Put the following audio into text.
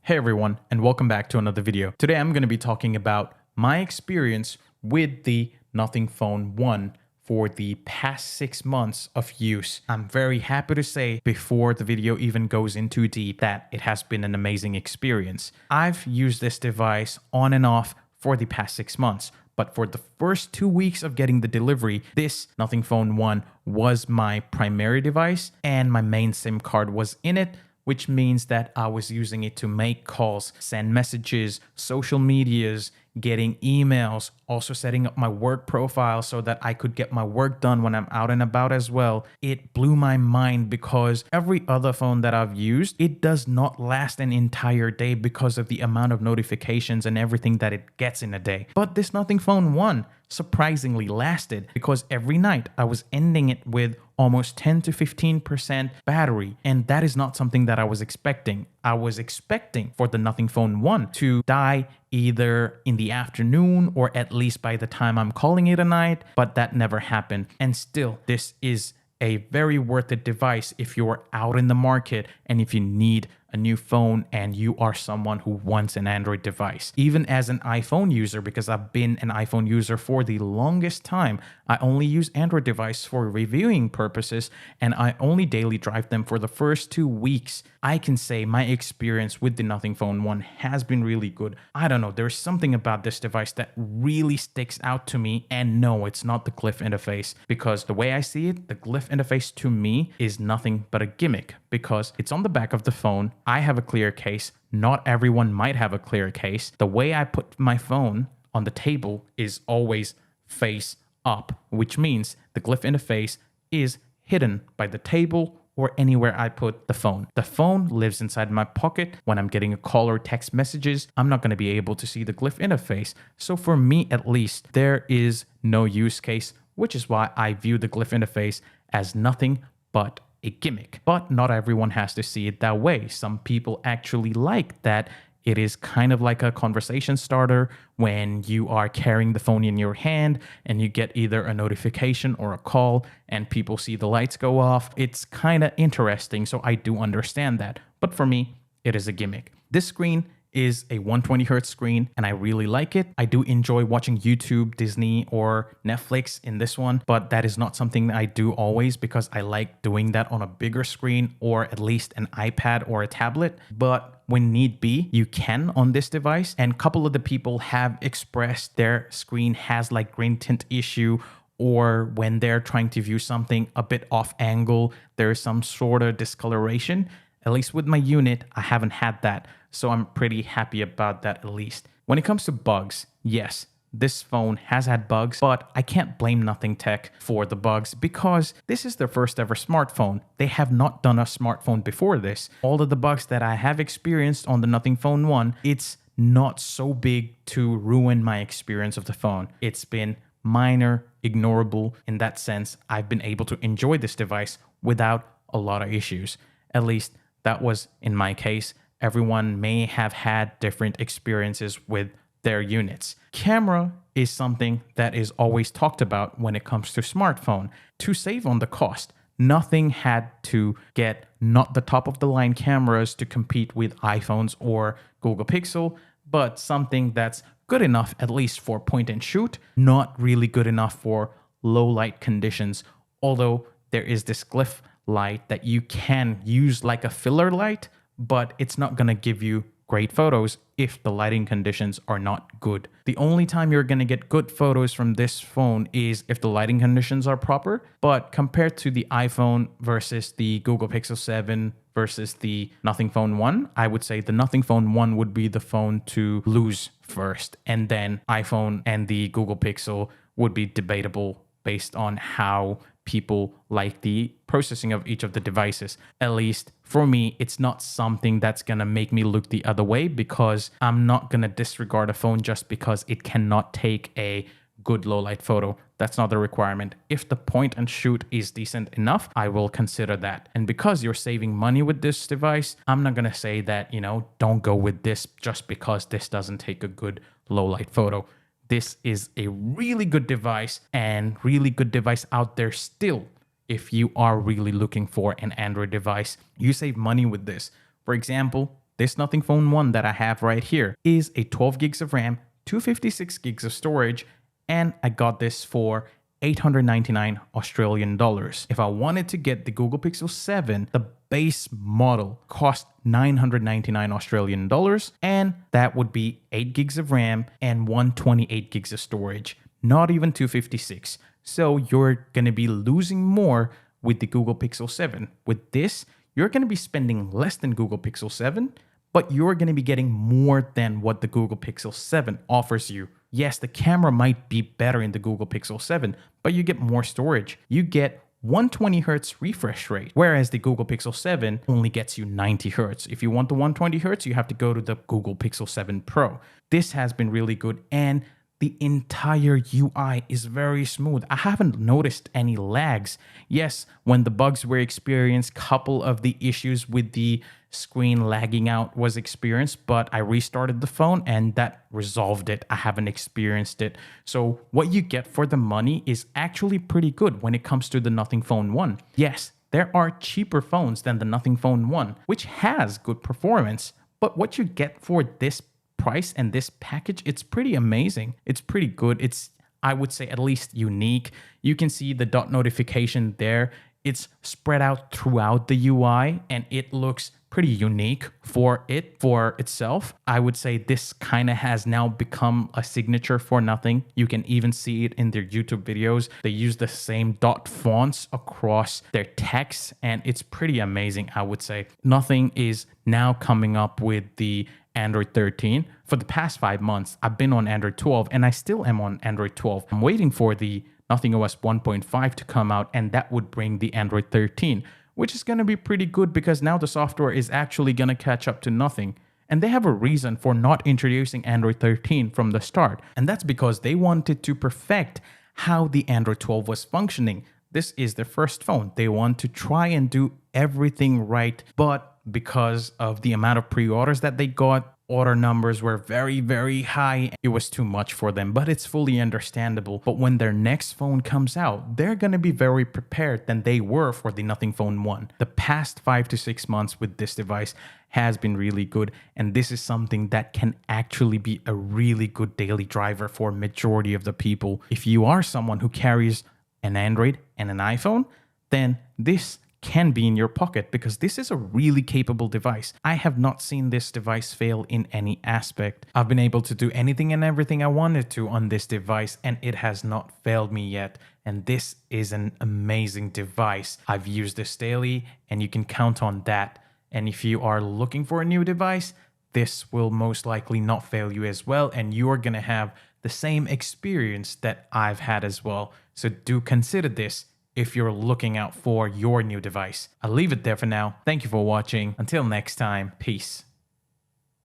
Hey everyone, and welcome back to another video. Today I'm going to be talking about my experience with the Nothing Phone 1 for the past 6 months of use. I'm very happy to say, before the video even goes in too deep, that it has been an amazing experience. I've used this device on and off for the past 6 months. But for the first 2 weeks of getting the delivery, this Nothing Phone 1 was my primary device and my main SIM card was in it, which means that I was using it to make calls, send messages, social medias, getting emails, also setting up my work profile so that I could get my work done when I'm out and about as well. It blew my mind because every other phone that I've used, it does not last an entire day because of the amount of notifications and everything that it gets in a day. But this Nothing Phone 1 surprisingly lasted because every night I was ending it with almost 10 to 15% battery, and that is not something that I was expecting. I was expecting for the Nothing Phone 1 to die either in the afternoon or at least by the time I'm calling it a night, but that never happened. And still, this is a very worth it device if you're out in the market and if you need a new phone and you are someone who wants an Android device. Even as an iPhone user, because I've been an iPhone user for the longest time, I only use Android device for reviewing purposes and I only daily drive them for the first 2 weeks. I can say my experience with the Nothing Phone 1 has been really good. I don't know, there's something about this device that really sticks out to me, and no, it's not the glyph interface, because the way I see it, the glyph interface to me is nothing but a gimmick because it's on the back of the phone. I have a clear case. Not everyone might have a clear case. The way I put my phone on the table is always face up, which means the glyph interface is hidden by the table or anywhere I put the phone. The phone lives inside my pocket. When I'm getting a call or text messages, I'm not going to be able to see the glyph interface. So for me, at least, there is no use case, which is why I view the glyph interface as nothing but a gimmick. But not everyone has to see it that way. Some people actually like that it is kind of like a conversation starter when you are carrying the phone in your hand and you get either a notification or a call and people see the lights go off. It's kind of interesting, so I do understand that. But for me, it is a gimmick. This screen is a 120 hertz screen and I really like it. I do enjoy watching YouTube, Disney, or Netflix in this one, but that is not something that I do always because I like doing that on a bigger screen or at least an iPad or a tablet. But when need be, you can on this device. And a couple of the people have expressed their screen has like green tint issue, or when they're trying to view something a bit off angle, there's some sort of discoloration. At least with my unit, I haven't had that. So I'm pretty happy about that at least. When it comes to bugs, yes, this phone has had bugs, but I can't blame Nothing Tech for the bugs because this is their first ever smartphone. They have not done a smartphone before this. All of the bugs that I have experienced on the Nothing Phone 1, it's not so big to ruin my experience of the phone. It's been minor, ignorable. In that sense, I've been able to enjoy this device without a lot of issues. At least that was in my case. Everyone may have had different experiences with their units. Camera is something that is always talked about when it comes to smartphone. To save on the cost, Nothing had to get not the top of the line cameras to compete with iPhones or Google Pixel, but something that's good enough at least for point and shoot, not really good enough for low light conditions. Although there is this glyph light that you can use like a filler light, but it's not going to give you great photos if the lighting conditions are not good. The only time you're going to get good photos from this phone is if the lighting conditions are proper. But compared to the iPhone versus the Google Pixel 7 versus the Nothing Phone 1, I would say the Nothing Phone 1 would be the phone to lose first. And then iPhone and the Google Pixel would be debatable based on how people like the processing of each of the devices. At least for me, it's not something that's gonna make me look the other way because I'm not gonna disregard a phone just because it cannot take a good low light photo. That's not the requirement. If the point and shoot is decent enough, I will consider that. And because you're saving money with this device, I'm not gonna say that, don't go with this just because this doesn't take a good low light photo. This is a really good device and really good device out there still. If you are really looking for an Android device, you save money with this. For example, this Nothing Phone 1 that I have right here is a 12 gigs of RAM, 256 gigs of storage, and I got this for 899 Australian dollars. If I wanted to get the Google Pixel 7, the base model cost 999 Australian dollars, and that would be 8 gigs of RAM and 128 gigs of storage, not even 256. So you're going to be losing more with the Google Pixel 7. With this, you're going to be spending less than Google Pixel 7, but you're going to be getting more than what the Google Pixel 7 offers you. Yes, the camera might be better in the Google Pixel 7, but you get more storage. You get 120 Hz refresh rate, whereas the Google Pixel 7 only gets you 90 Hz. If you want the 120 Hz, you have to go to the Google Pixel 7 Pro. This has been really good, and the entire UI is very smooth. I haven't noticed any lags. Yes, when the bugs were experienced, couple of the issues with the screen lagging out was experienced, but I restarted the phone and that resolved it. I haven't experienced it. So what you get for the money is actually pretty good when it comes to the Nothing Phone 1. Yes, there are cheaper phones than the Nothing Phone 1, which has good performance, but what you get for this price and this package, it's pretty amazing. It's pretty good. It's, I would say, at least unique. You can see the dot notification there. It's spread out throughout the UI and it looks pretty unique for itself. I would say this kind of has now become a signature for Nothing. You can even see it in their YouTube videos. They use the same dot fonts across their text and it's pretty amazing, I would say. Nothing is now coming up with the Android 13. For the past 5 months, I've been on Android 12 and I still am on Android 12. I'm waiting for the Nothing OS 1.5 to come out and that would bring the Android 13, which is going to be pretty good because now the software is actually going to catch up to Nothing. And they have a reason for not introducing Android 13 from the start. And that's because they wanted to perfect how the Android 12 was functioning. This is their first phone. They want to try and do everything right, but because of the amount of pre-orders that they got, order numbers were very, very high. It was too much for them, but it's fully understandable. But when their next phone comes out, they're going to be very prepared than they were for the Nothing Phone 1. The past 5 to 6 months with this device has been really good, and this is something that can actually be a really good daily driver for majority of the people. If you are someone who carries an Android and an iPhone, then this can be in your pocket because this is a really capable device. I have not seen this device fail in any aspect. I've been able to do anything and everything I wanted to on this device and it has not failed me yet. And this is an amazing device. I've used this daily and you can count on that. And if you are looking for a new device, this will most likely not fail you as well. And you are going to have the same experience that I've had as well. So do consider this if you're looking out for your new device. I'll leave it there for now. Thank you for watching. Until next time, peace.